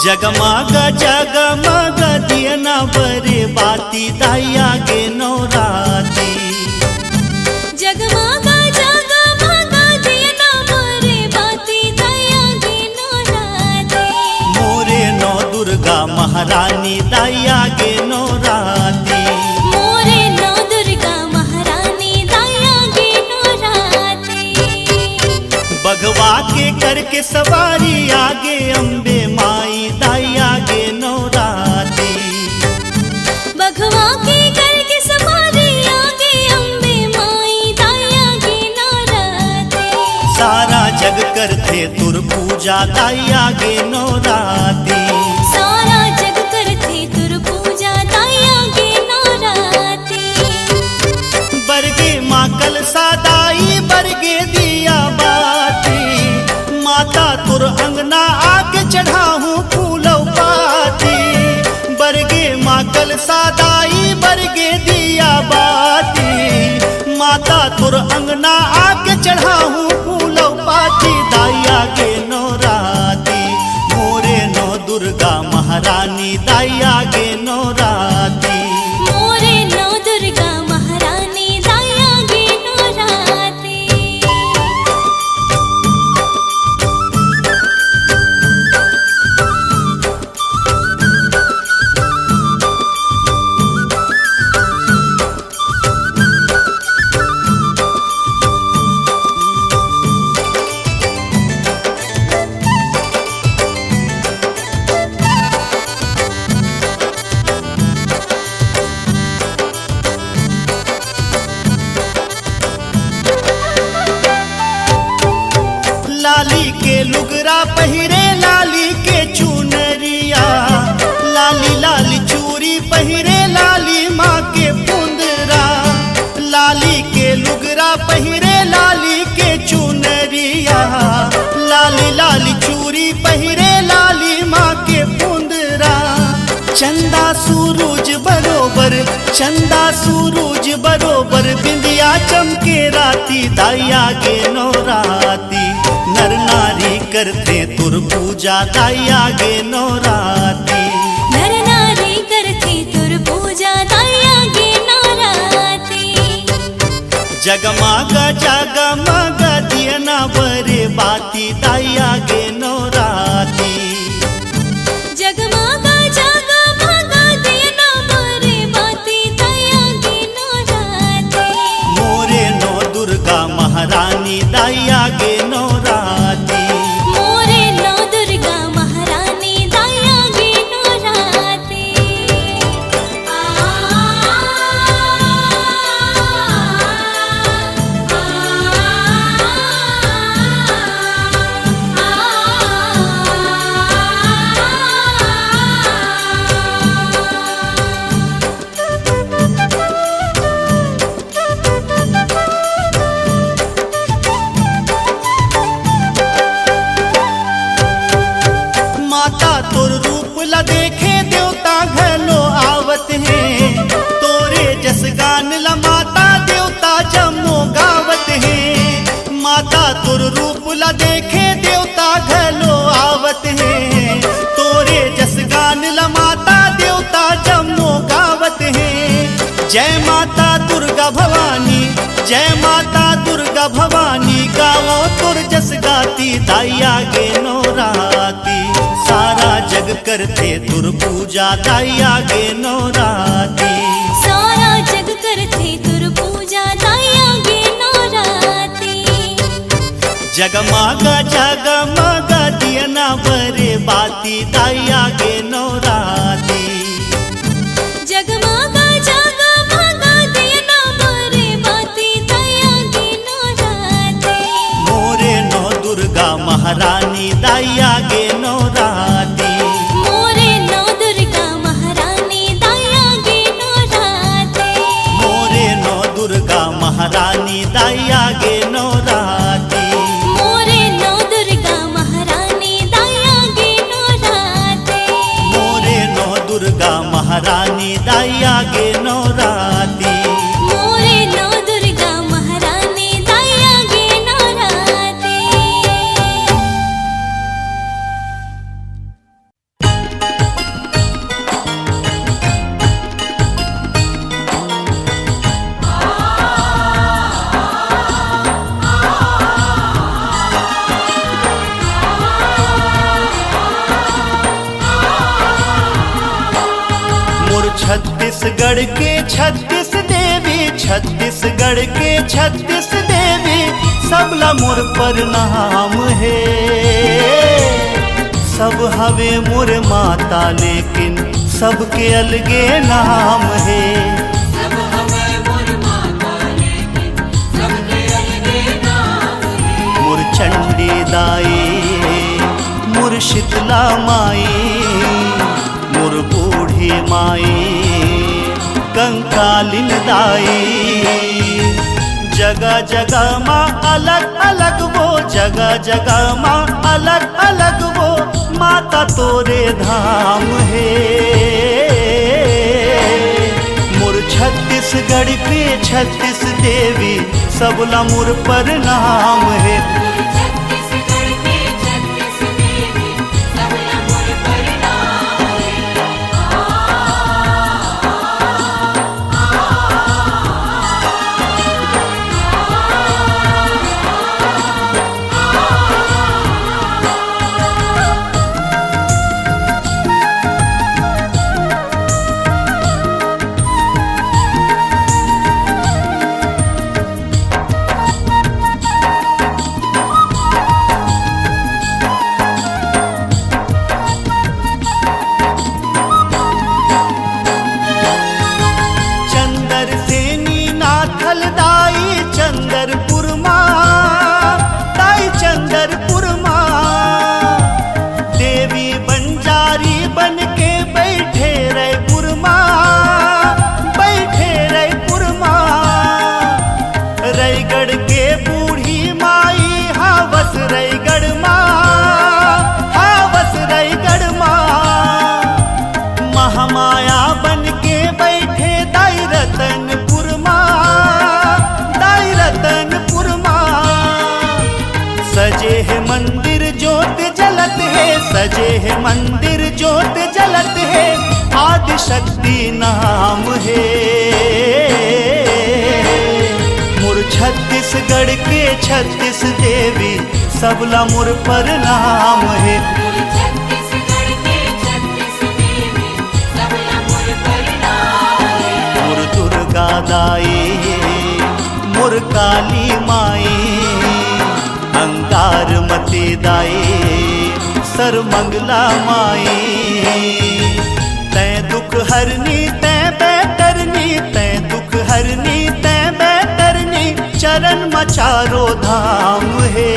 जगमग जगमग दियना बरे बाती दाया गे नौराती। जगमग जगमग दियना बरे बाती दाया गे नौराती। मोरे नौ दुर्गा महारानी दाया गे नौराती। मोरे नौ दुर्गा महारानी दाया गे नौराती। बघवा के करके सवारी आगे अम्बे माई दाया गे नौराती। बघवा के करके सवारी आगे अम्बे माई दाया गे नौराती। सारा जग करते तुर पूजा दाया गे नौराती। सारा जग करते तुर पूजा दाया गे नौराती। बरगे माँ कल सादाई बरगे दिया बाती। माता तुर अंगना आके चढ़ाऊं फूलों पाती। बरगे माँ कल सादाई बरगे दिया बाती। माता तुर अंगना आके चढ़ाऊं फूलों पाती दाया गे नौराती। मोरे नौ दुर्गा महारानी दाया गे नौराती। मोरे नौ दुर्गा महारानी दाया गे नौराती। लाली के लुगरा पहिरे लाली के चुनरिया। लाली लाली चूरी पहिरे लाली माँ के पुंदरा। लाली के लुगरा पहिरे लाली के चुनरिया। लाली लाली चूरी पहिरे लाली माँ के पुंदरा। चंदा सूरज बरोबर चंदा सूरज बरोबर बिंदिया चमके राती दाया गे नौराती। नर नारी करते तुर पूजा दाया गे नौराती। नर नारी करते तुर पूजा दाया गे नौराती। जगमग जगमग दियना बरे बाती दाया गे नौराती। जगमग जगमग दियना बरे बाती दाया गे नौराती। मोरे नौ दुर्गा महारानी दाया गे नौराती। मोरे नौ दुर्गा महारानी दाया गे नौराती। माता तुर रूप ला देखे देवता घलो आवत हैं। तोरे जस गान ला माता देवता जमो गावत हैं। माता तुर रूप ला देखे देवता घलो आवत हैं। तोरे जस गान ला माता देवता जमो गावत हैं। जय माता दुर्गा भवानी जय माता दुर्गा भवानी गावो तुर जस गाती दाया गे नौराती। सारा जग करते तुर पूजा दाया गे नौराती। सारा जग करते तुर पूजा दाया गे नौराती। जगमग जगमग दियना बरे बाती दाया गे नौराती। जगमग जगमग दियना बरे बाती दाया गे नौराती। मोरे नौ दुर्गा महारानी दाया गे नौराती। मोरे नौ दुर्गा महारानी दाया गे नौराती। मोरे नौ दुर्गा महारानी दाया गे नौराती। मोरे नौ दुर्गा महारानी दाया गे नौराती। मोरे नौ दुर्गा महारानी दाया गे नौराती। मोरे नौ दुर्गा महारानी दाया गे नौराती। छत्तीसगढ़ के 36 देवी, छत्तीसगढ़ के 36 देवी, सबला मोर प्रणाम है। सब हवे मोर माता लेकिन सबके अलगे नाम है। सब हवे मोर माता लेकिन सबके अलगे नाम है। मोर चंडी दाई, मोर शीतला माई, मोर बूढ़ी माई, कंकालिन दाई। जगह जगह माँ अलग अलग वो, जगह जगह माँ अलग अलग वो, माता तोरे धाम है। मोर छत्तीसगढ़ के 36 देवी, सबला मोर प्रणाम है। छत्तीसगढ़ के 36 देवी, सबला मोर प्रणाम है। चंदरपुर माँ, दाई चंदरपुर माँ, देवी बंजारी बन के बैठे रायपुर माँ, बैठे रायपुर माँ। रायगढ़ के बूढ़ी माई हावस रायगढ़ माँ, हावस रायगढ़ माँ। महामाया बन के बैठे दाई रतनपुर माँ, रतनपुर माँ। सजे है मंदिर ज्योत जलत है, सजे है मंदिर ज्योत जलत है, आदि शक्ति नाम है। मोर छत्तीसगढ़ के 36 देवी, सबला मोर प्रणाम है। छत्तीसगढ़ के 36 देवी, सबला मोर प्रणाम है। मोर दुर्गा दाई, मोर काली माई, अंगार मती दाई, सरमंगला माई। तैं दुख हरनी तैं बैतरनी, तैं दुख हरनी तैं बैतरनी, चरण मचारो धाम है।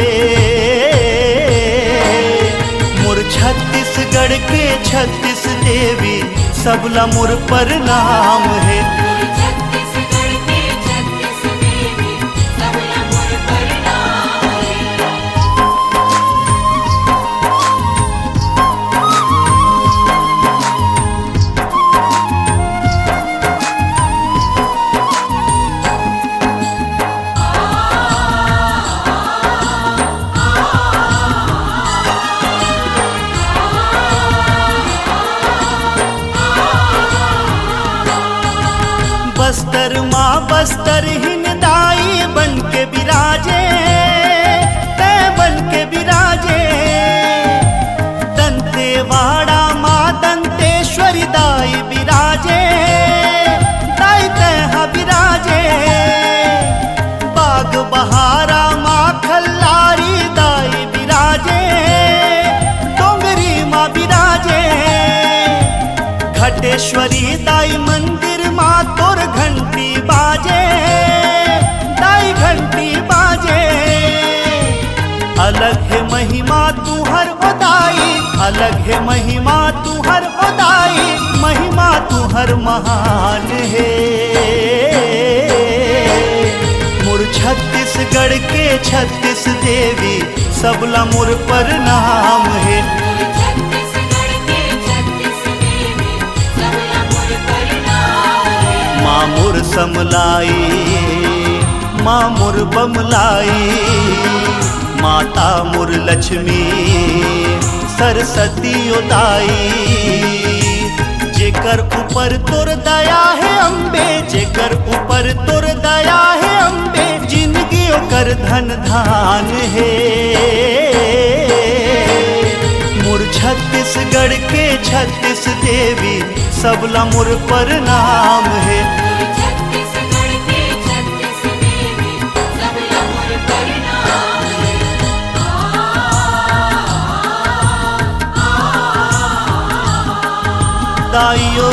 मोर छत्तीसगढ़ के 36 देवी, सबला मोर प्रणाम है। बस्तर माँ बस्तर हिन दाई बन के विराजे, तै बन के विराजे। दंतेवाड़ा माँ दंतेश्वरी दाई विराजे, दाई तैहा विराजे। बाग बहारा माँ खल्लारी दाई विराजे, डोंगरी माँ विराजे। घटेश्वरी दाई मंदिर माँ तोर घंटी बाजे, दाई घंटी बाजे। अलग है महिमा तुहर ओदाई, अलग है महिमा तुहर ओदाई, महिमा तुहर महान है। मोर छत्तीसगढ़ के 36 देवी, सबला मोर प्रणाम है। माँ मोर समलाई, माँ मोर बमलाई, माता मोर लक्ष्मी, सरस्वती उदाई। जेकर ऊपर तोर दया है अम्बे, जेकर ऊपर तोर दया है अम्बे, जिंदगी ओकर धन धान है। मोर छत्तीसगढ़ के 36 देवी सबला मोर प्रणाम है। छत्तीसगढ़ के 36 देवी सबला मोर प्रणाम है। दाइयो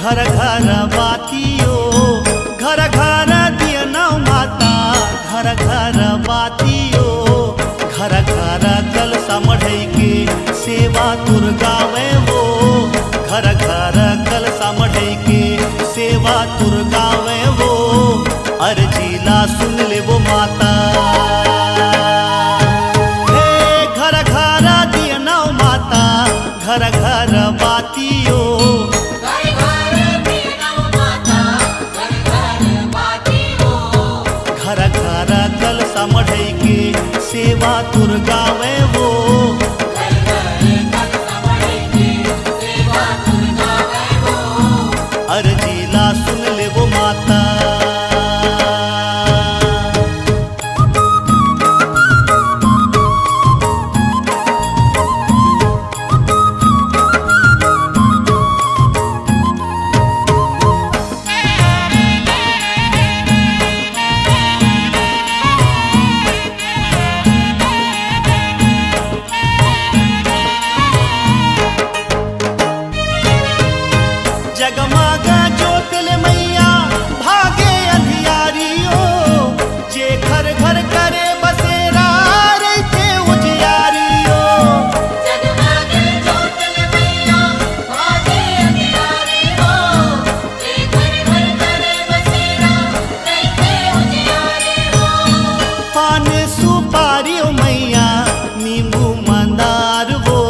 घर घर बातियो, घर घर दियना माता, घर घर बातियो, घर घर कलसा मढ़ई के सेवा तुर गावे वो, घर घर कलसा मढ़ई के सेवा तुर गावे वो, अर्जीला सुन ले वो माता। हे घर घर दियना माता, घर घर बातियो, घर घर कलसा मढ़ई के सेवा तुर गावे वो, अर्जीला सुन ले वो माता। जगमगा ज्योतिल मैया भागे अंधियारियो, जे घर घर करे बसेरा रहते उजियारियो। जगमगा ज्योतिल मैया भागे अंधियारियो, जे घर घर करे बसेरा रहते उजियारियो। पान सुपारियो मैया नींबू मंदार वो,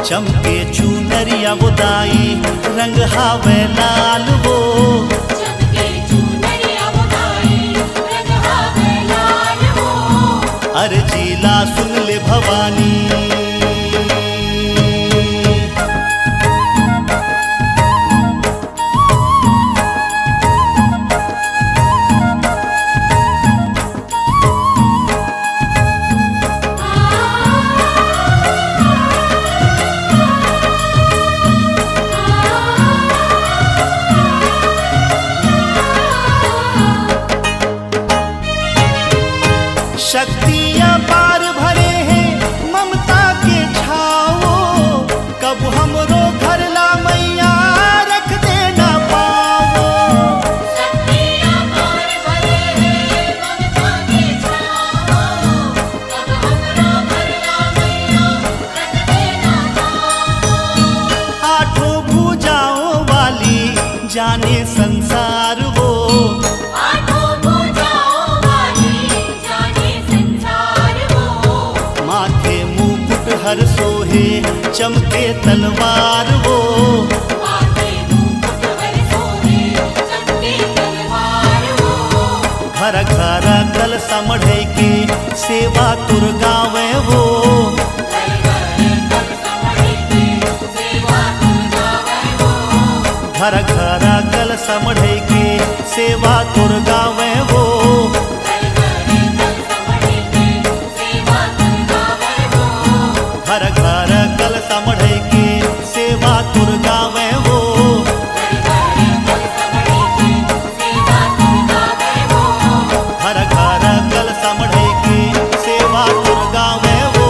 चमके चुनरिया बुदाई रंग हावे लाल वो, चमके चुनरिया बुदाई रंग हावे लाल वो, अर्जीला सुन ले भवानी। शक्ति अपार भरे हैं ममता के छाओ, कब हमरो घर ला मैया रख देना पाओ। शक्ति अपार भरे हैं ममता के छाओ, कब हमरो घर ला मैया रख देना पाओ। आठों भुजाओं वाली जाने संसार वो, आठों भुजाओं वाली जाने संसार वो, माथे मुकुट हर सोहे चमके तलवार वो, माथे मुकुट हर सोहे चमके तलवार वो, घर घर कलसा मढ़ई के सेवा तुर गावे वो, घर घर कलसा मढ़ई के सेवा तुर गावे वो, घर घर कलसा मढ़ई के सेवा तुर गावे वो, घर घर कलसा मढ़ई के सेवा तुर गावे वो, घर घर कलसा मढ़ई के सेवा तुर गावे वो।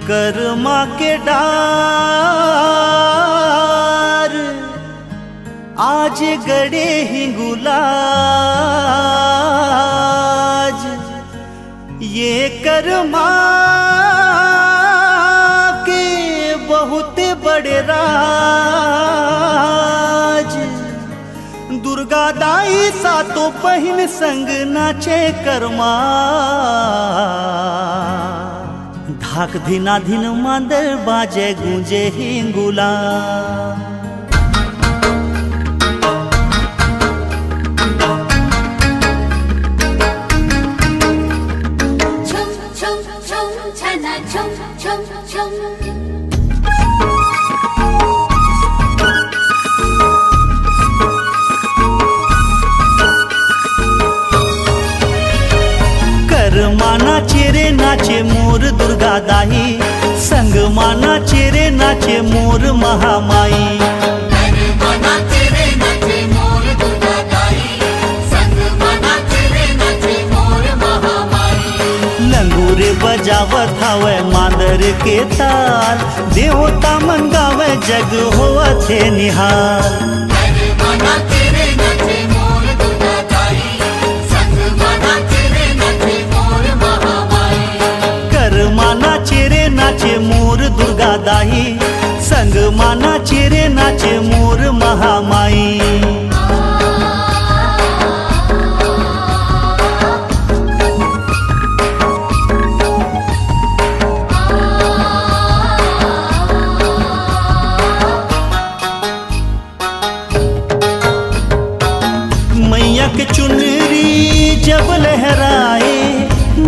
कर्मा के डार आज गड़े हिंगुलाज, ये कर्मा के बहुत बड़े राज। दुर्गा दाई सातों बहिन संग नाचे कर्मा, धाक धिना धिन मांदर बाजे गूंजे हिंगुला। छुम छुम छुम छना छुम छुम छुम। कर्मा नाचे रे नाचे मोर दुर्गा दाई, संग माना चेरे नाचे मोर महामाई। कर्मा नाचे रे नाचे मोर दुर्गा दाई, संग नाचे रे नाचे मोर महामाई। लंगूरे बजावत हवे मांदर के ताल, देवता मंगावे जग होवथे निहाल। कर्मा नाचे रे नाचे मोर दुर्गा दाई, संग नाचे रे नाचे मोर महामाई। कर्मा नाचे रे नाचे मोर दुर्गा दाई, संग माना चेरे नाचे मोर महामाई। मैया के चुनरी जब लहराए,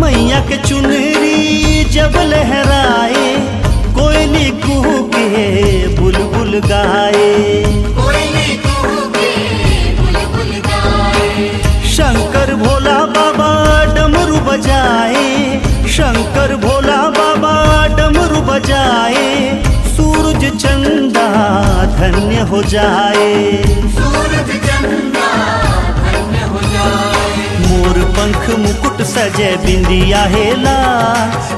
मैया के चुनरी जब लहराए, कोयली कुहू के बुलबुल गाए। कोयली कुहू के बुलबुल गाए। शंकर भोला बाबा डमरू बजाए, शंकर भोला बाबा डमरू बजाए, सूरज चंदा धन्य हो जाए। सूरज चंदा धन्य हो जाए। मोर पंख मुकुट सजे बिंदिया हेला,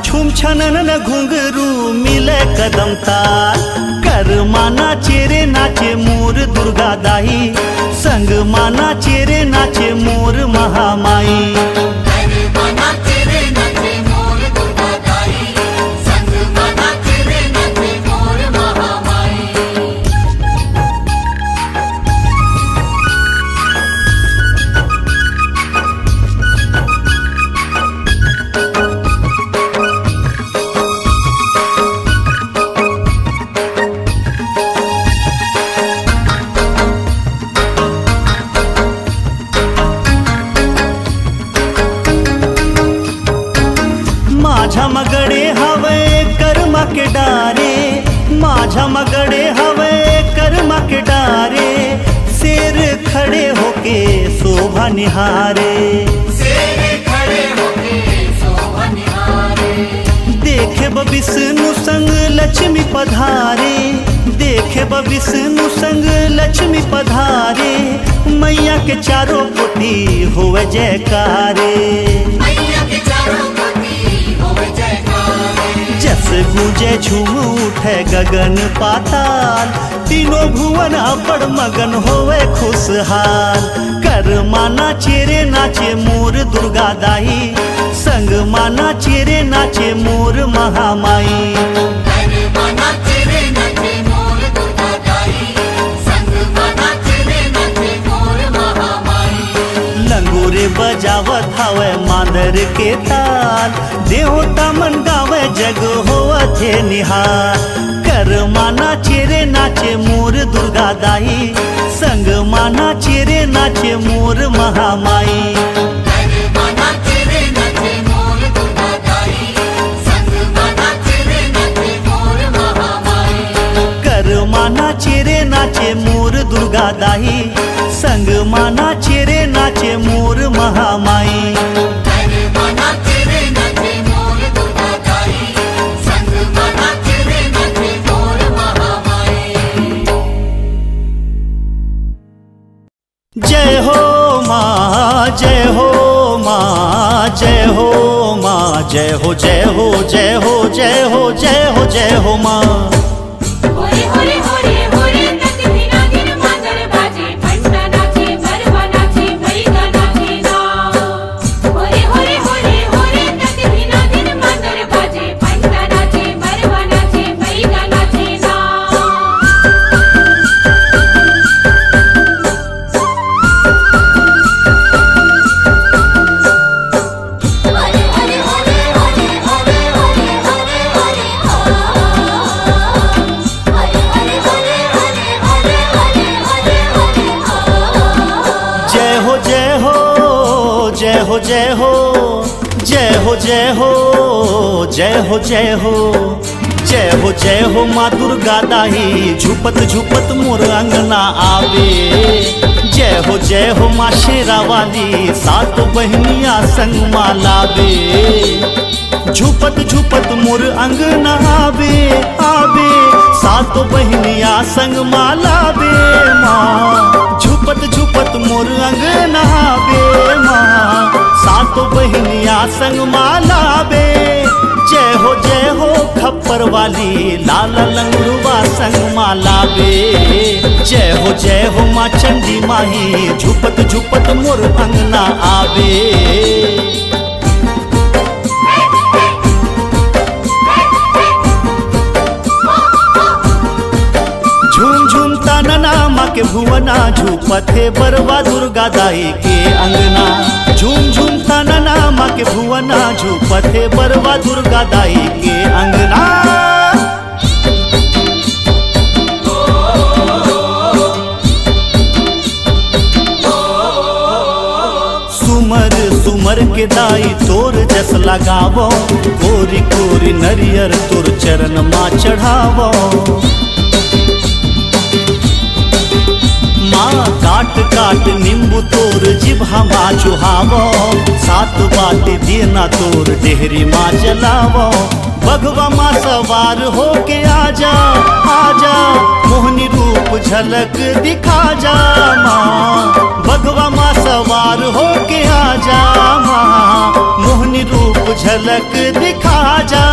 छुम छनन घुंघरू मिले कदम ताल। कर्मा नाचे रे नाचे मोर दुर्गा दाई, संग माना चेरे नाचे मोर महामाई। कर्मा नाचे रे नाचे मोर दुर्गा दाई, संग नाचे रे नाचे मोर महामाई। माझा मगड़े हवे कर्मा के डारे, माझा मगड़े हवे कर्मा के डारे, शेर खड़े होके शोभा निहारे। शेर खड़े होके शोभा निहारे। देखे विष्णु संग लक्ष्मी पधारे, देखे विष्णु संग लक्ष्मी पधारे, मैया के चारों कोटि होवे जयकारे। मैया के चारों कोटि होवे जयकारे। जस गूंजे झूम उठे गगन पाताल, तीनों भुवन अपड़ मगन होवे खुशहाल। कर्मा नाचे रे नाचे मोर दुर्गा दाई, संग माना चेरे नाचे मोर महामाई। कर्मा नाचे रे नाचे मोर दुर्गा दाई, संग नाचे रे नाचे मोर महामाई। लंगूरे बजावत हवे मांदर के ताल, देवता मन गावे जग होवथे निहाल। कर्मा नाचे रे नाचे मोर दुर्गा दाई, संग माना चेरे नाचे मोर महामाई। कर्मा नाचे रे नाचे मोर दुर्गा दाई, संग नाचे रे नाचे मोर महामाई। कर्मा नाचे रे नाचे मोर दुर्गा दाई, संग माना चेरे नाचे मोर महामाई। कर्मा नाचे रे नाचे मोर दुर्गा दाई, संग नाचे रे नाचे मोर महामाई। जय हो माँ, जय हो माँ, जय हो माँ, जय हो जय हो जय हो जय हो जय हो जय हो माँ। होरे होरे होरे होरे नच दिना दिन मादर बाजे घंटा नाचे गरबा नाचे बैगा नाचे ना। होरे होरे होरे होरे नच दिना दिन मादर बाजे घंटा नाचे गरबा नाचे बैगा नाचे ना। होरे होरे होरे होरे होरे होरे होरे होरे हो। होरे होरे होरे होरे होरे होरे होरे होरे हो। जय हो जय हो जय हो जय हो जय हो जय हो जय हो जय हो जय हो जय हो माँ दुर्गा दाई झुपत झुपत मोर अंगना आवे। जय हो माँ शेरा वाली सात बहनिया संग माँ लावे। झुपत झुपत मोर अंगना आवे आवे सात बहनिया संग माँ लावे माँ। झुपत झुपत मोर अंगना आवे माँ सात बहनिया संग माँ लावे। जय हो खप्पर वाली लाल लंगड़ुआ संग माँ लावे। जय हो माँ चंडी माही झुपत झुपत मोर अंगना आवे। झूम झूम तानना माँ के भुवना झूपत है बरवा दुर्गा दाई के अंगना। झूम झूम तानना माँ के भुवना झूपत है बरवा दुर्गा दाई के अंगना। सुमर सुमर के दाई तोर जस लगावो कोरी कोरी नरियर तोर चरण माँ चढ़ावो। माँ काट काट नींबू तोर जिभा माँ चुहावो। सात बाटे देना तोर डेहरी माँ जलावो। भगवा माँ सवार होके आजा आजा मोहनी रूप झलक दिखा जा माँ। भगवा माँ सवार होके आजा माँ मोहनी रूप झलक दिखा जा।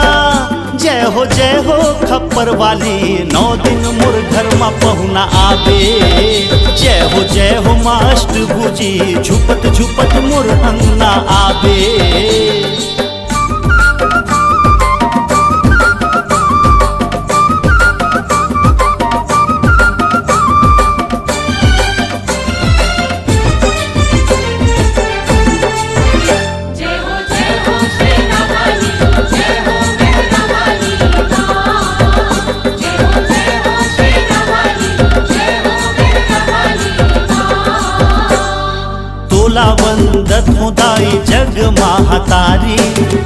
जय हो खप्पर वाली 9 दिन मोर घर माँ पहुना आवे। जय हो माँ अष्टभुजी झुपत झुपत मोर अंगना आवे। जय हो शेरा वाली जय हो मेहरा वाली माँ। जय हो शेरा वाली जय हो मेहरा वाली माँ। तोला वंदत हो दाई जग महातारी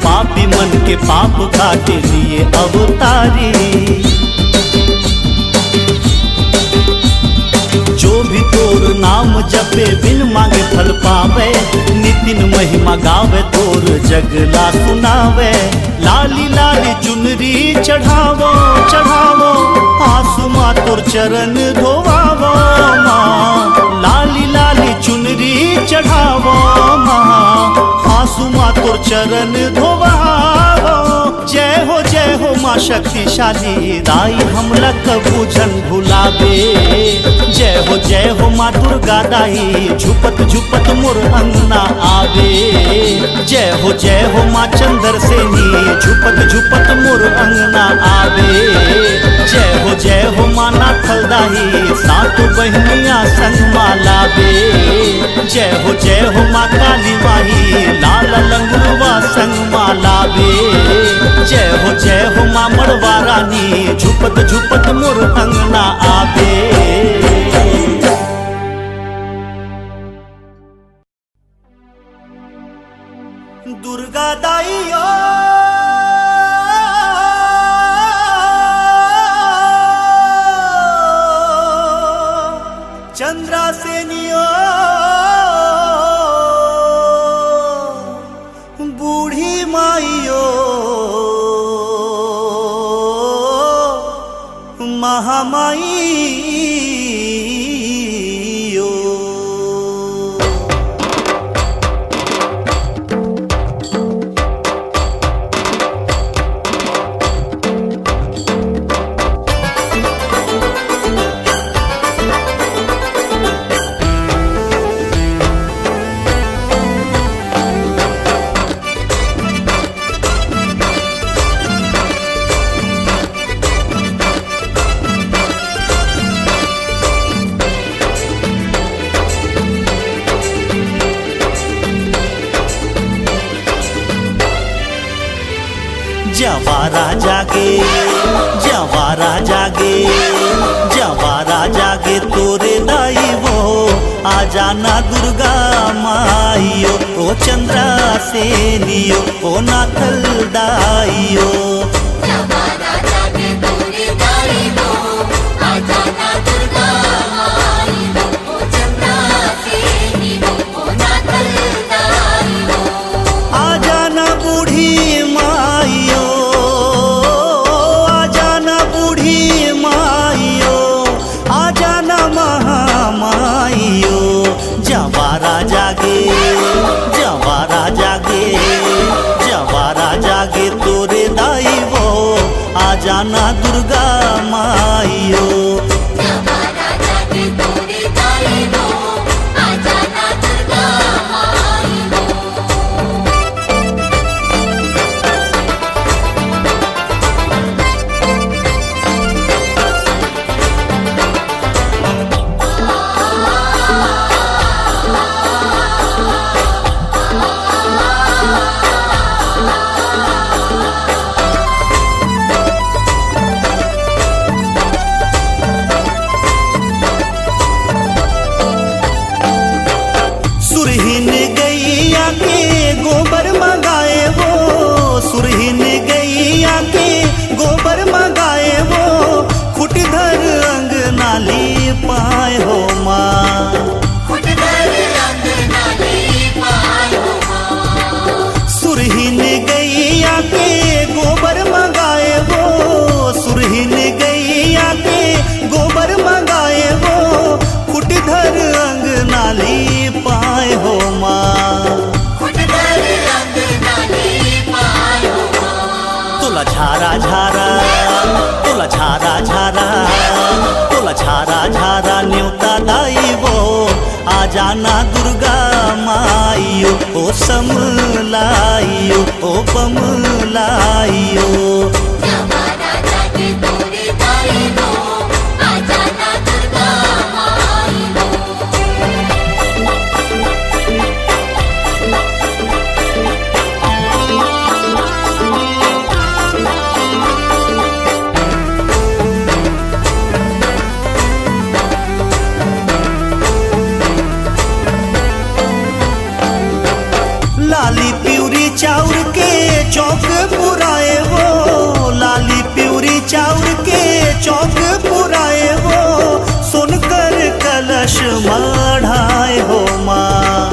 पापी मन के पाप काटे लिए अवतारी। जो भी तोर नाम जपे बिन मांगे फल पावे। नितिन महिमा गावे तोर जगला सुनावे। लाली लाली चुनरी चढ़ावो चढ़ावो आसु माँ तोर चरण धोवावो माँ। लाली लाली चुनरी चढ़ावो माँ आसु माँ तोर चरण धोवावो। जय हो माँ शक्तिशाली दाई हमला कबू जन भुलावे। जय हो माँ दुर्गा दाई झुपत झुपत मोर अंगना आवे। जय हो माँ चंद्र सेनी झुपत झुपत मोर अंगना आवे। जय हो माँ नाथल दाई सात बहनिया संग माँ लावे। जय हो माँ काली माही लाल लंगड़ुआ संग माँ लावे। जय हो माँ मड़वा रानी झुपत झुपत मोर अंगना आवे। दुर्गा दाई ओ चंद्रा सेनियो बूढ़ी माइयो महामाई जवारा जागे जवारा जागे जवारा जागे तोरे दाई वो आ जाना दुर्गा माइयो ओ चंद्रा सेनियो ओ नाथल दाइयो जवारा जागे तोरे दाई वो आ जाना दुर्गा माई वो ओ चंद्रा सेनी वो ओ नाथल दाई वो आ जाना बूढ़ी माइयो आ जाना बूढ़ी माइयो आ जाना महामाइयो जवारा जागे जवारा जागे जवारा जागे तोरे दाई वो आ जाना दुर्गा माइयो जवारा जागे तोरे दाई वो आ जाना दुर्गा माई वो सुरहीन गैया के गोबर मंगाए वो सुरहीन गैया के गोबर मंगाए वो खुट धर अंग नाली पाए हो माँ खुद घर अंगना ली पाए हो माँ सुरहीन गैया के गोबर मंगाए वो सुरहीन गैया के गोबर मंगाए वो खुट धर अंग नाली पाए हो माँ खुद घर अंगना ली पाए हो माँ तोला झारा झारा तोला झारा झारा तोला झारा झारा न्योता दाई वो आ जाना दुर्गा माइयो ओ समलाइयो ओ बमलाइयो जवारा जागे तोरे दाई वो आ जाना दुर्गा माई वो लाली प्यूरी चाउर के चौक पुराए वो लाली प्यूरी चाउर के चौक पुराए वो सुनकर कलश मढ़ाए हो माँ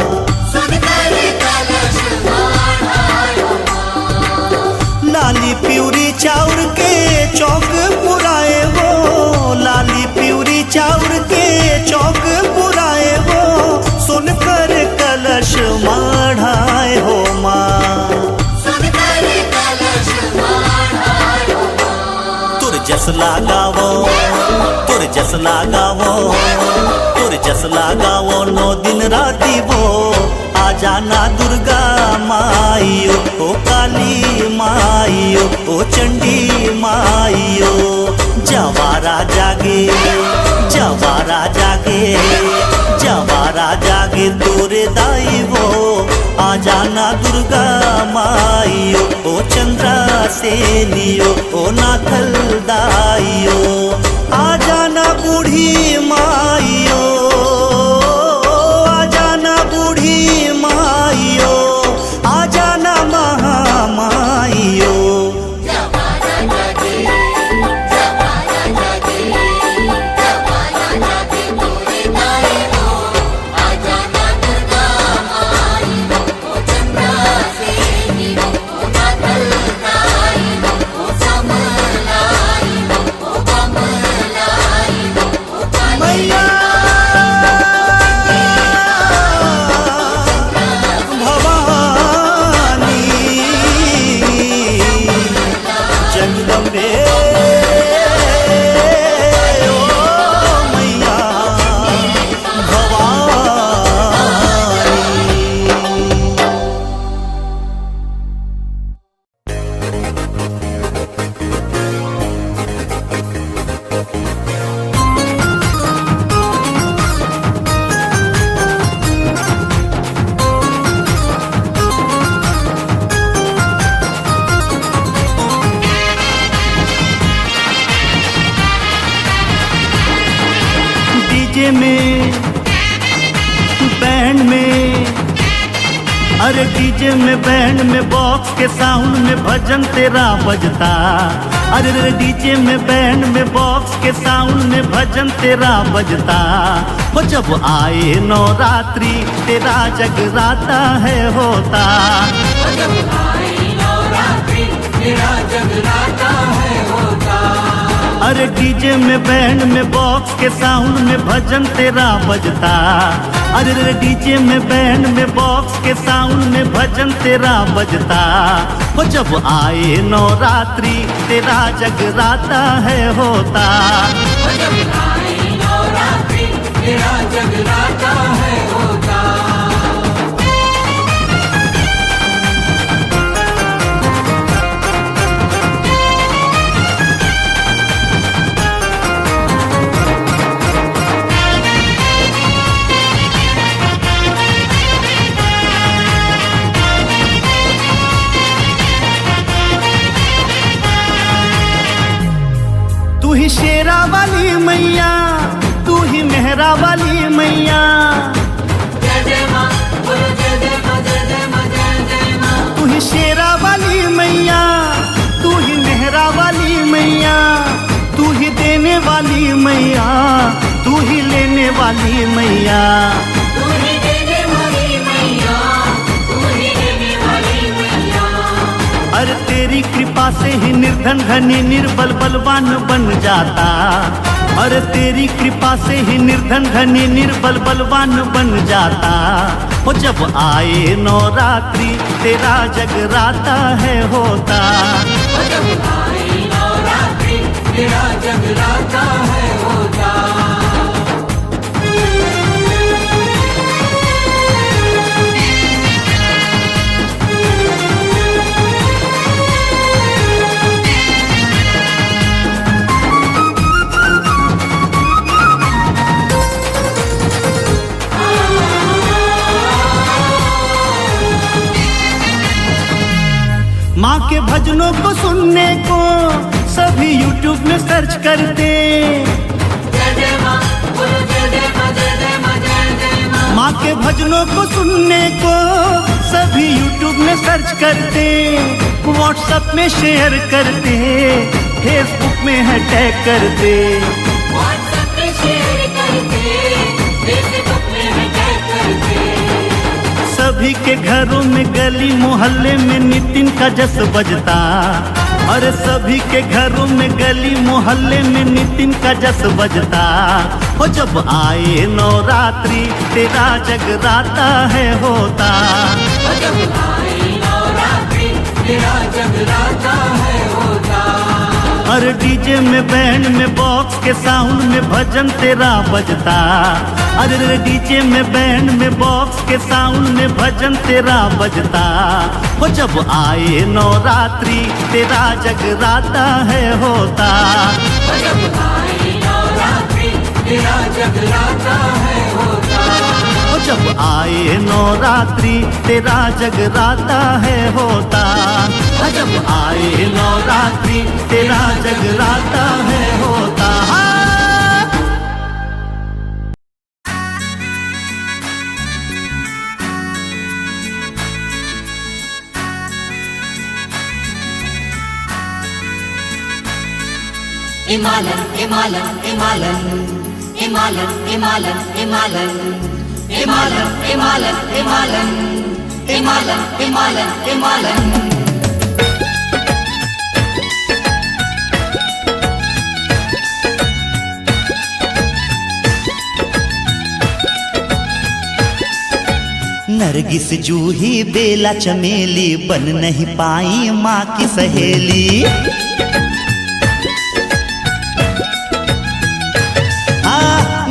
सुनकर कलश माढ़ाए हो माँ लाली प्यूरी चाउर के चौक पुराए वो लाली प्यूरी चाउर के चौक पुराए वो सुनकर कलश मढ़ाए हो माँ सुनकर कलश माढ़ाए हो माँ तुर जस लगावो तुर जस लगावो तुर जस लगावो 9 दिन राती वो आ जाना दुर्गा माइयो ओ काली माइयो ओ चंडी माइयो जवारा जागे जवारा जागे जवारा जागे तोरे दाई वो आ जाना दुर्गा माइयो ओ चंद्रा सेनियो ओ नाथल दाइयो आ जाना बूढ़ी माइयो आ जाना बूढ़ी माइयो आ जाना महामाइयो जवारा जागे जवारा जागे जवारा जागे तोरे दाई वो आ जाना दुर्गा माई वो ओ चंद्रा सेनी वो ओ नाथल दाई वो ओ समलाई वो ओ बमलाई वो ओ काली मैया डीजे में बैंड में, अरे डीजे में बैंड में बॉक्स के साउंड में भजन तेरा बजता। अरे रे डीजे में बैंड में बॉक्स के साउंड में भजन तेरा बजता। वो जब आए नवरात्रि तेरा जगराता है होता। जब आए नवरात्रि तेरा जगराता है होता। अरे डीजे में बैंड में बॉक्स के साउंड में भजन तेरा बजता। अरे रे डीजे में बैंड में बॉक्स के साउंड में भजन तेरा बजता। वो जब आए नवरात्रि तेरा जगराता है होता। जब आए नवरात्रि तेरा जगराता है होता। तू ही शेरा वाली मैया, तू ही मेहरा वाली मैया। जय जय माँ, बोलो जय जय माँ, जय जय माँ, जय जय माँ। तू ही शेरा वाली मैया, तू ही मेहरा वाली मैया। तू ही देने वाली मैया, तू ही लेने वाली मैया। तू ही देने वाली मैया, तू ही देने वाली मैया। अरे तेरी कृपा से ही निर्धन धनी निर्बल बलवान बन जाता। अरे तेरी कृपा से ही निर्धन धनी निर्बल बलवान बन जाता। वो जब आए नवरात्रि तेरा जगराता है होता। जब आए नवरात्रि तेरा जगराता है होता। माँ के भजनों को सुनने को सभी YouTube में सर्च करते। जय जय माँ, बोलो जय जय माँ, जय जय माँ, जय जय माँ। माँ के भजनों को सुनने को सभी YouTube में सर्च करते। WhatsApp में शेयर करते, Facebook में है टैग करते। WhatsApp पे शेयर करते, Facebook में है टैग करते। सभी के घरों में गली मोहल्ले में नितिन का जस बजता। अरे सभी के घरों में गली मोहल्ले में नितिन का जस बजता। वो जब आए नवरात्रि तेरा जगराता है होता। जब आए नवरात्रि तेरा जगराता है होता। अरे डीजे में बैंड में बॉक्स के साउंड में भजन तेरा बजता। अरे रे डीजे में बैंड में बॉक्स के साउंड में भजन तेरा बजता। वो जब आए नवरात्रि तेरा जगराता है होता। जब आए नवरात्रि तेरा जगराता है होता। वो जब आए नवरात्रि तेरा जगराता है होता। जब आए नवरात्रि तेरा जगराता है होता। Imalan, Imalan, Imalan, Imalan, Imalan, Imalan, Imalan, Imalan, Imalan, Imalan, Imalan, Imalan. नरगिस जूही बेला चमेली बन नहीं पाई माँ की सहेली।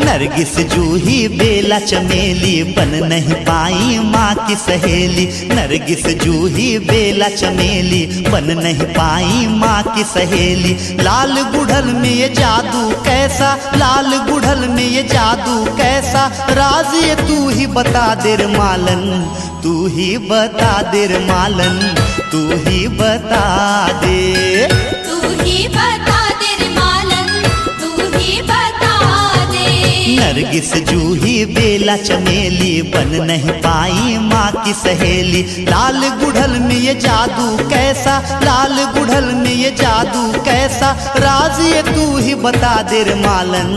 नरगिस जूही बेला चमेली बन नहीं पाई माँ की सहेली। नरगिस जूही बेला चमेली बन नहीं पाई माँ की सहेली। लाल गुड़हल में ये जादू कैसा, लाल गुड़हल में ये जादू कैसा, राज ये तू ही बता दे रे मालन, तू ही बता दे रे मालन, तू ही बता दे, तू ही बता दे रे मालन, तू ही बता दे। नरगिस जूही बेला चमेली बन नहीं पाई माँ की सहेली। लाल गुड़हल में ये जादू कैसा, लाल गुड़हल में ये जादू कैसा, राज ये तू ही बता दे रे मालन,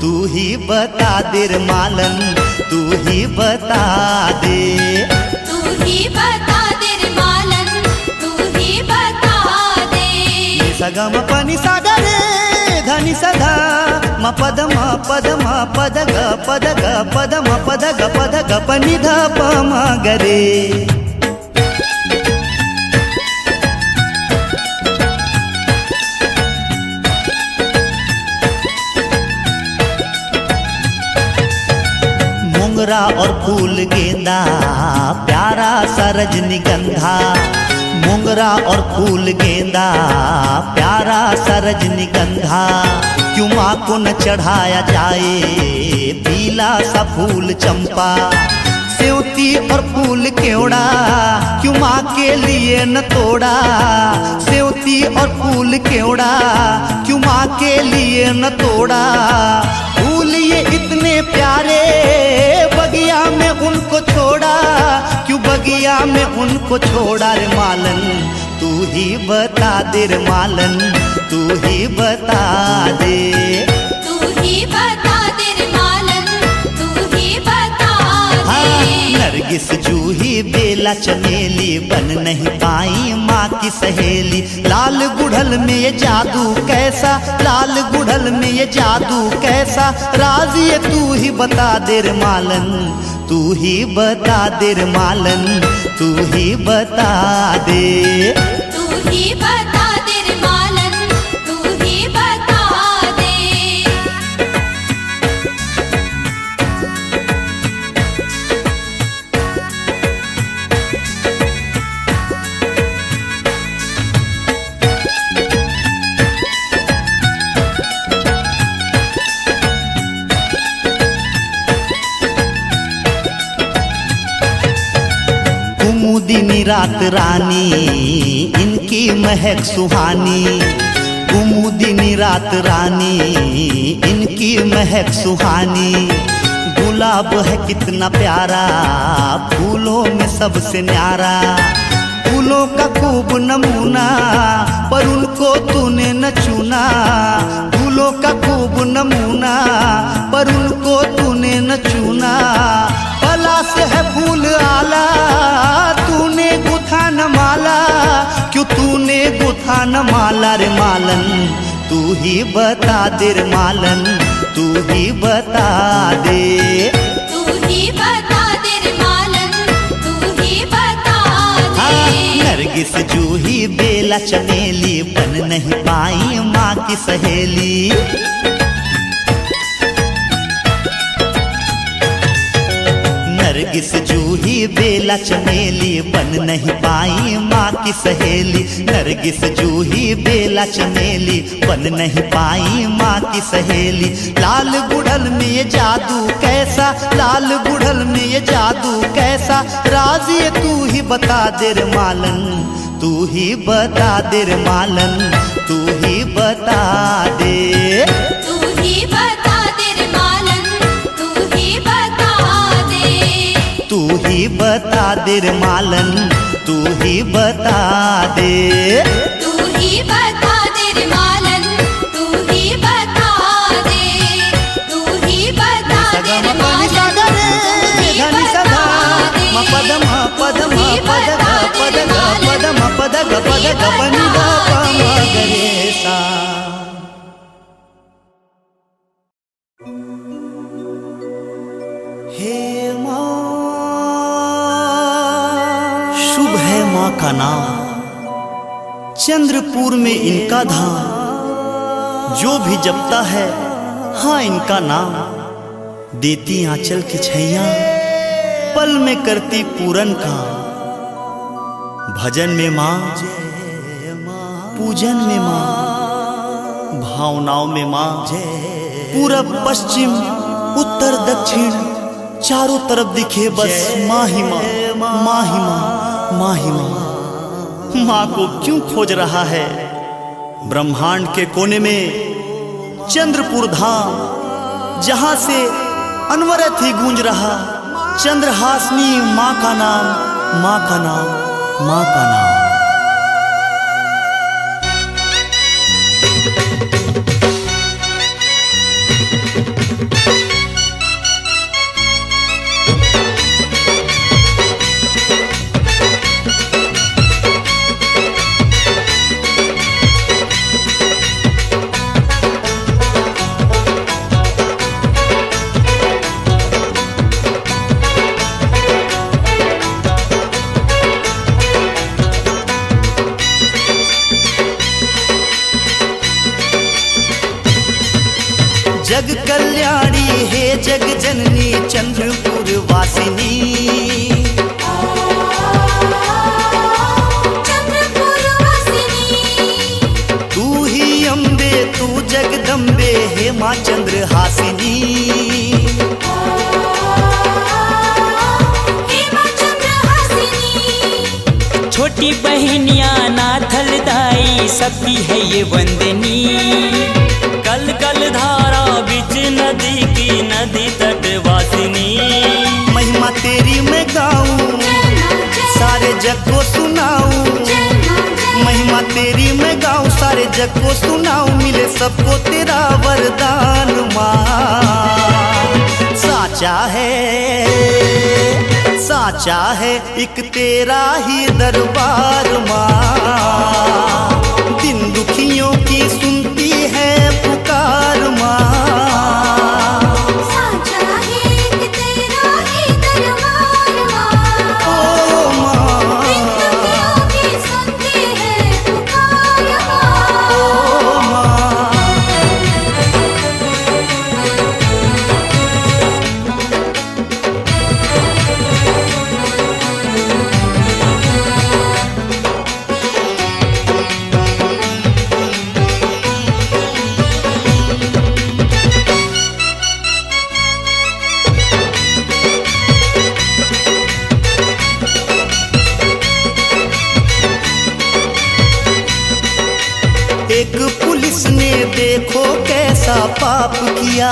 तू ही बता दे रे मालन, तू ही बता दे। तू ही बता दे रे मालन, तू ही बता दे। सगम पनी सागरे धनी सधा म पद म पद म पद ग पद ग पद म पद ग पद ग पनी ध प म गरे। मोगरा और फूल गेंदा प्यारा सा रजनीगंधा, मोगरा और फूल गेंदा प्यारा सा रजनीगंधा, क्यों माँ को न चढ़ाया जाए पीला सा फूल चंपा। सेवती और फूल केवड़ा क्यों माँ के लिए न तोड़ा, सेवती और फूल केवड़ा क्यों माँ के लिए न तोड़ा। फूल ये इतने प्यारे बगिया में उनको छोड़ा, क्यों बगिया में उनको छोड़ा रे मालन, तू ही बता दे रे मालन, तू ही बता दे। तू ही बता दे रे मालन, तू ही बता दे। नरगिस जूही बेला चमेली बन नहीं पाई माँ की सहेली। लाल गुड़हल में ये जादू कैसा, लाल गुड़हल में ये जादू कैसा, राज ये तू ही बता दे रे मालन, तू ही बता दे रे मालन, तू ही बता दे। तू ही बता दे रे मालन, तू ही बता दे। कुमुदिनी रात रानी इनकी महक सुहानी, कुमुदिनी रात रानी इनकी महक सुहानी। गुलाब है कितना प्यारा फूलों में सबसे न्यारा, फूलों का खूब नमूना पर उनको तूने न चुना, फूलों का खूब नमूना पर उनको तूने न चुना। पलाश है फूल आला तूने गुथा न माला, क्यों तूने गुथा न माला रे मालन, तू ही बता दे रे मालन, तू ही बता दे। तू ही बता दे रे मालन, तू ही बता दे। नरगिस जूही बेला चमेली बन नहीं पाई माँ की सहेली। नरगिस जूही बेला चमेली बन नहीं पाई माँ की सहेली। नरगिस जूही बेला चमेली बन नहीं पाई माँ की सहेली। लाल गुड़हल में ये जादू कैसा, लाल गुड़हल में ये जादू कैसा, राज ये तू ही बता दे रे मालन, तू ही बता दे रे मालन, तू ही बता दे। तू ही बता दे रे मालन, तू ही बता दे। तू ही बता दे रे मालन, तू ही बता दे। तू ही बता दे रे मालन, तू ही बता दे। तू ही बता दे रे मालन, तू ही बता दे। म पद म पद म पद ग पद ग पद म पद ग पद ग पनि ग प म गरे सा। हे माँ, शुभ है माँ का नाम, चंद्रपुर में इनका धाम, जो भी जपता है हाँ इनका नाम, देती आंचल की छैया पल में करती पूरन काम। भजन में माँ, पूजन में माँ, भावनाओं में माँ, पूरब पश्चिम उत्तर दक्षिण चारों तरफ दिखे बस माँ ही माँ, माँ ही माँ, माँ ही माँ। माँ को क्यों खोज रहा है ब्रह्मांड के कोने में चंद्रपुर धाम, जहां से अनवरत ही गूंज रहा चंद्रहासिनी माँ का नाम, माँ का नाम, माँ का नाम। जग कल्याणी हे जग जननी चंद्रपुर वासिनी, चंद्रपुर वासिनी। तू ही अम्बे तू जगदम्बे हे माँ चंद्रहासिनी। हे माँ चंद्रहासिनी। छोटी बहनिया नाथल दाई सबकी है ये वंदनी। कल कल धारा बिच नदी की नदी तट वासिनी। महिमा तेरी मैं गाऊं सारे जग को सुनाऊं, महिमा तेरी मैं गाऊं सारे जग को सुनाऊं, मिले सबको तेरा वरदान माँ। साचा है एक तेरा ही दरबार माँ, दिन दुखियों की सुनती है पुकार माँ। साचा है एक तेरा ही दरबार माँ, ओ माँ, दिन दुखियों की सुनती है पुकार माँ। ओ माँ। एक पुलिस ने देखो कैसा पाप किया,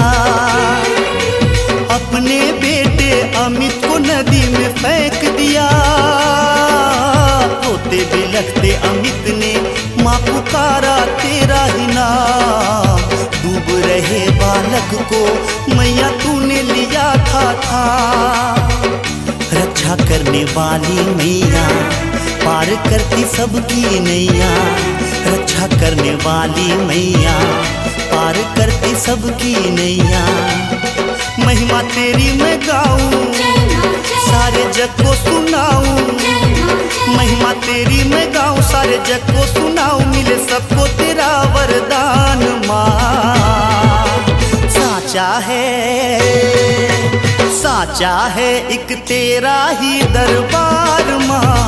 अपने बेटे अमित को नदी में फेंक दिया। रोते बिलखते अमित ने माँ पुकारा तेरा ही नाम, डूब रहे बालक को मैया तूने लिया था। रक्षा करने वाली मैया पार करती सबकी नैया, रक्षा करने वाली मैया पार करती सबकी नैया। महिमा तेरी मैं गाऊं सारे जग को सुनाऊं, महिमा तेरी मैं गाऊं सारे जग को सुनाऊं, मिले सबको तेरा वरदान माँ। साचा है एक तेरा ही दरबार माँ,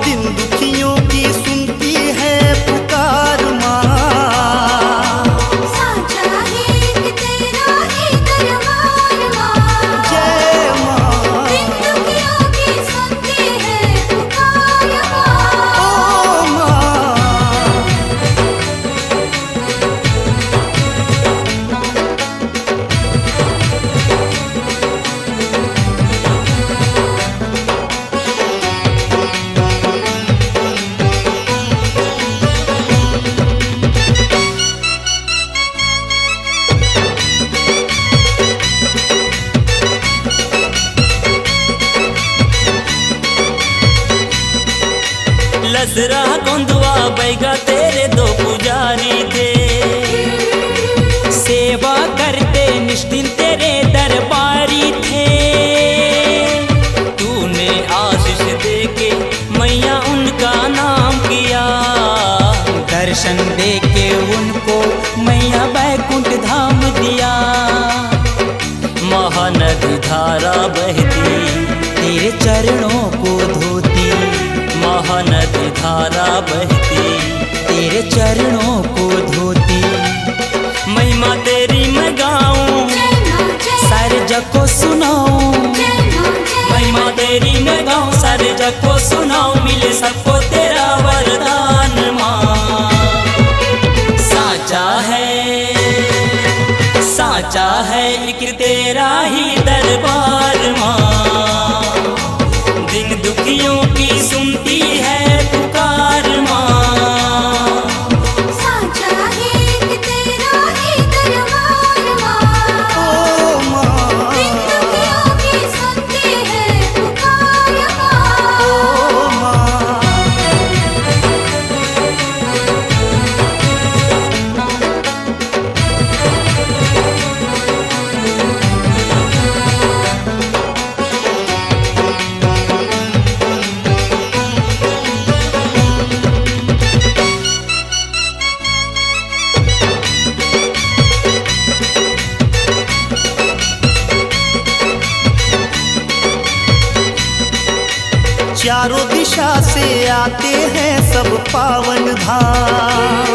दिन दुखियों की सुनती है पुकार माँ। साचा है एक तेरा ही दरबार माँ, जय माँ, दिन दुखियों की सुनती है पुकार माँ। ओ माँ। लसरा गोंदवा बैगा तेरे दो पुजारी थे, सेवा करते निष्ठिन तेरे दरबारी थे। तूने आशीष देके मैया उनका नाम किया, दर्शन देके उनको मैया बैकुंठ धाम दिया। महानदी धारा बहती तेरे चरणों को धोती, महानदी धारा बहती तेरे चरणों को धोती। महिमा तेरी मैं गाऊं सारे जग को सुनाऊं, महिमा तेरी मैं गाऊं सारे जग को सुनाऊं, मिले सबको तेरा वरदान माँ। साचा है एक जाते हैं सब पावन धाम।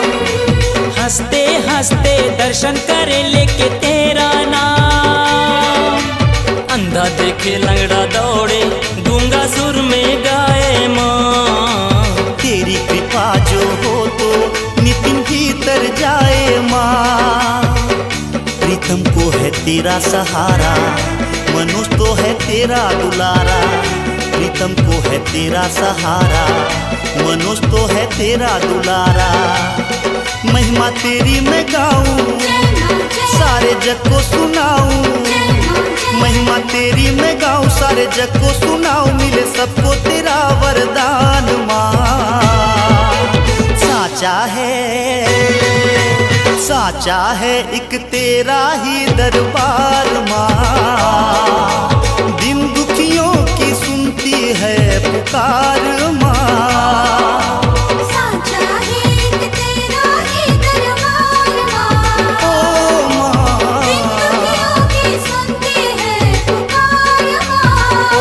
हंसते हंसते दर्शन करे लेके तेरा नाम। अंधा देखे लंगड़ा दौड़े, गूंगा सुर में गाए माँ। तेरी कृपा जो हो तो नितिन भीतर जाए माँ। प्रीतम को है तेरा सहारा, मनुष्य तो है तेरा दुलारा। प्रीतम को है तेरा सहारा, मनुष्य तो है तेरा दुलारा। महिमा तेरी मैं गाऊं, सारे जग को सुनाऊं। महिमा तेरी मैं गाऊं, सारे जग को सुनाऊं। मिले सबको तेरा वरदान माँ। साचा है एक तेरा ही दरबार माँ। दिन दुखियों की सुनती है पुकार माँ। साचा है एक तेरा ही दरबार माँ। ओ माँ, दिन दुखियों की सुनती है पुकार माँ। ओ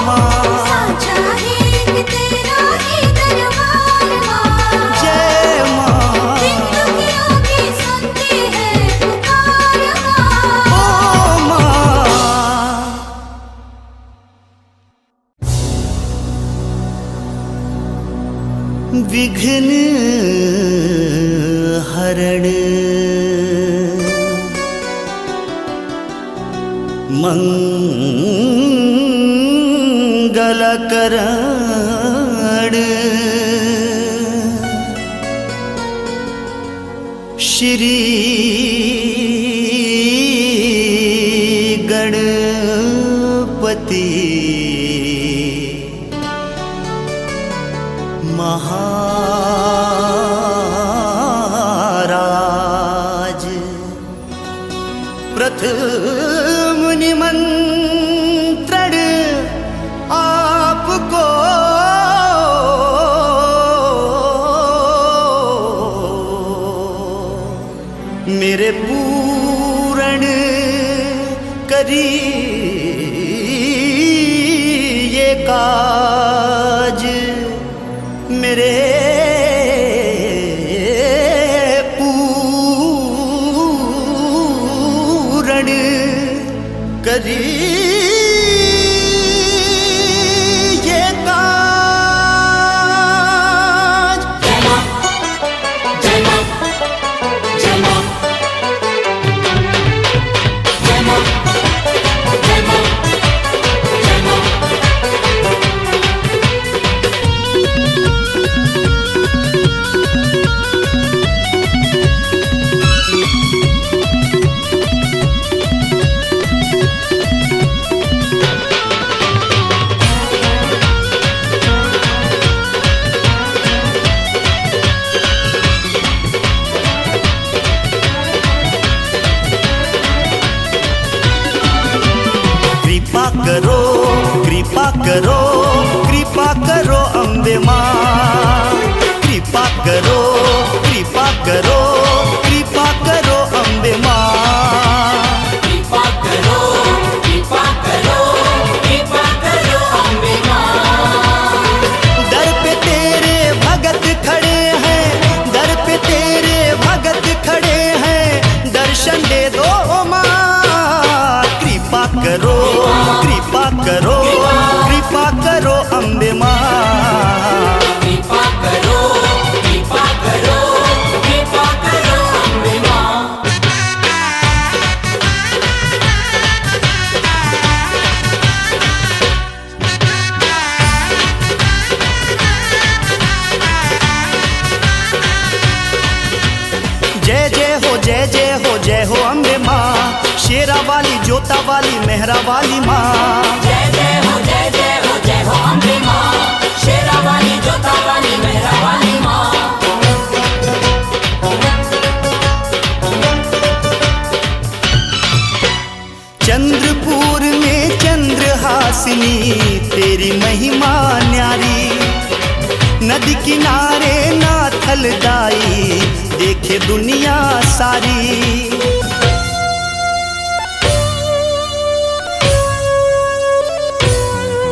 माँ, साचा है एक तेरा ही दरबार माँ। जय माँ, दिन दुखियों की सुनती है पुकार माँ। ओ माँ। विघ्न हरण मंगलकरण श्री गणपति महाराज। प्रथम निमंत्रण आपको मेरे पूर्ण करिए काज। मेरे पूर्ण करिए काज। कृपा करो, कृपा करो अम्बे माँ। कृपा करो, कृपा करो, कृपा करो अम्बे माँ। कृपा करो, कृपा करो, कृपा करो अम्बे माँ। दर पे तेरे भगत खड़े हैं, दर पे तेरे भगत खड़े हैं। दर्शन दे दो माँ। कृपा करो, कृपा करो, कृपा करो अम्बे माँ। कृपा करो, कृपा करो, कृपा करो अम्बे माँ। जय जय हो, जय जय हो, जय हो अम्बे माँ। शेरा वाली, जोता वाली, मेहरा वाली माँ। जय जय हो, जय जय हो, जय हो अम्बे माँ। शेरा वाली, जोता वाली, मेहरा वाली माँ। चंद्रपुर में चंद्रहासिनी तेरी महिमा न्यारी। नदी किनारे नाथल दाई देखे दुनिया सारी।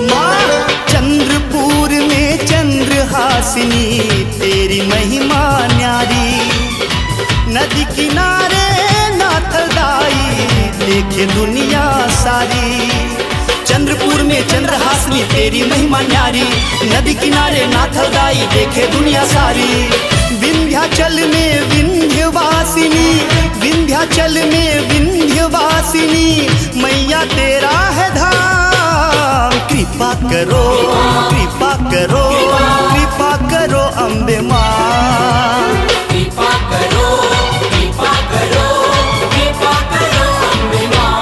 माँ चंद्रपुर में चंद्र चंद्रहासिनी तेरी महिमा न्यारी, नदी किनारे नाथदाई देखे दुनिया सारी। चंद्रपुर में चंद्रहासिनी तेरी महिमा न्यारी, नदी किनारे नाथदाई देखे दुनिया सारी। विंध्याचल में विंध्यवासिनी, विंध्याचल में विंध्यवासिनी मैया तेरा है धाम। कृपा करो कृपा करो कृपा करो अम्बे माँ। कृपा करो कृपा करो कृपा करो अम्बे माँ।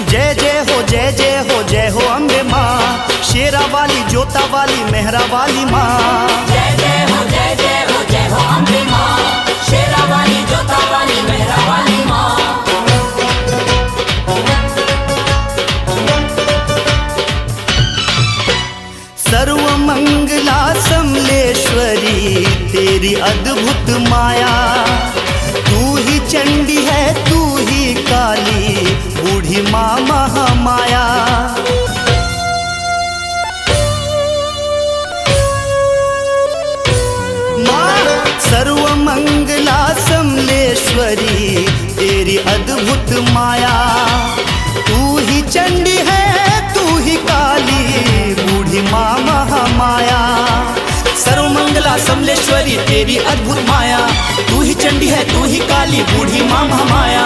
जय जय हो जय जय हो जय हो अम्बे माँ, शेरा वाली जोता वाली मेहरा वाली माँ। जय जय हो जय जय हो जय हो अम्बे माँ, शेरा वाली जोता वाली मेहरा वाली माँ। सर्व मंगला समलेश्वरी तेरी अद्भुत माया। तू ही चंडी है तू ही काली बूढ़ी माँ महामाया। माँ सर्व मंगला समलेश्वरी तेरी अद्भुत माया। तू ही चंडी है तू ही काली बूढ़ी माँ महामाया। सर्वमंगला समलेश्वरी तेरी अद्भुत माया, तू ही चंडी है तू ही काली बूढ़ी माँ महामाया।